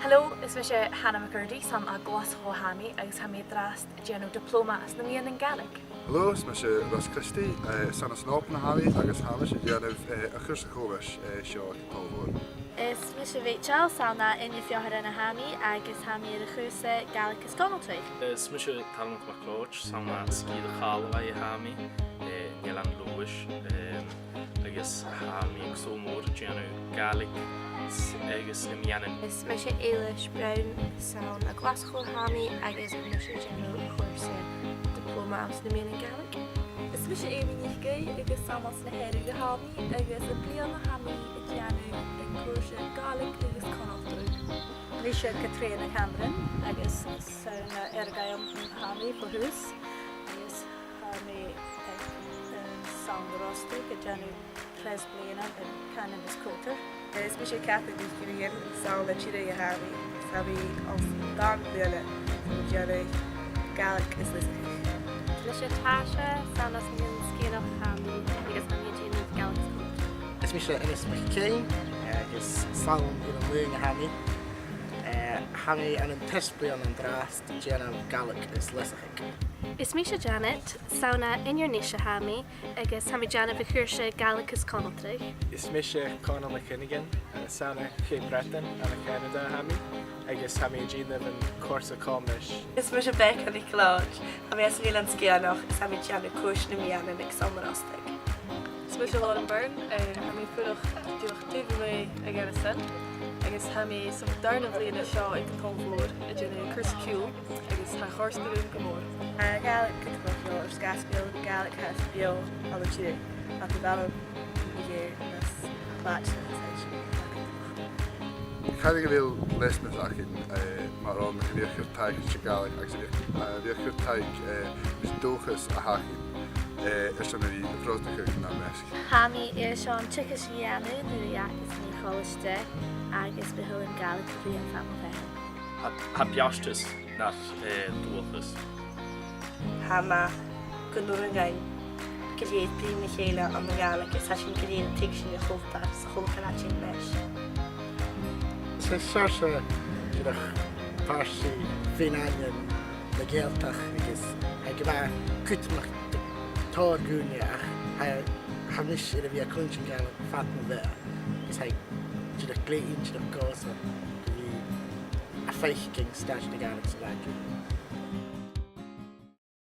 Hello, is me sé Hannah McCurdy san a glasó hami agus ha mé drast géanú diploma as na míon an Gaelic. Hello, is me sé Ross Christie, san a snop na hami agus ha me sé déanamh a chus a chomais seo Paul. Is me sé Rachel sauna in fiohar na hami agus ha mé a chusa Gaelic is Conaltry. Is me sé Talmud McLeod sauna ski de chalwa I hami Nielan Lewis agus hami so mór géanú Gaelic agus im Janan. Is me sé Eilish Brown saun a glasgow hami agus me sé géanú chuirse diploma as na míon an Gaelic. Is me sé Amy Nithgay agus samas na héir go hami agus a blian na hami I géanú in chuirse Gaelic agus Conaltry. Bhí sé Catriona Cameron agus sauna ergaim hami for hús agus hami saun rosti go géanú tres bliana in Cannabis Coulter. Is me sé Catherine Dúchíon saun le tíre a hami sabi as dar bliana géanú Gaelic is listening. Me sé Tasha saun as míon scéalach hami agus ha mé géanú Gaelic. Is me sé Ennis McCain is saun in an luing a hami. Hami an testbli an drast géanam Gaelic is lesachig. Is me sé Janet sauna in your nisha hami agus ha mé Janet a chusa Gaelic is Conaltry. Is me sé Conal McKinnigan sauna Cape Breton an a Canada hami agus ha mé géanamh an cuasa comish. Is me sé Becca Nicolaj ha mé as míon an scéalach is ha mé géanú cuais na míana ag samarastig. Is me sé Lauren Byrne ha mé fuach dúach tuh mé a gana san agus ha mé som darna bliana seo ag an tomhlór a géanú cursiciúil agus ha chóirstaún go mór. Gaelic cytfo o'r sgasbil, Gaelic has bio on the chile. At the bottom, here, this batch. Chadig a bhfuil leismas achin mar an bhíochar taig se Gaelic agus bhíochar taig is dóchas a hachin san í bhrótacha na meisc. Hami sean tuchas Ianu nuach is ní choiste agus behul an Gaelic blian fam fe. Ha biastas nach dúchas. Hama gynwryngain gyda'r prif Michaela am y Gaelic is a sy'n gyda'r tig sy'n y chwlta sy'n chwlta na ti'n mes. Is sarsa gyda'r farsi finanion na Gaeltach agus gyda cwtmach tor gwniach ha mis i'r fi a cwnsyn Gaelic fatn fe is gyda'r glein gyda'r gosa a ffeich gyng stad na Gaelic sy'n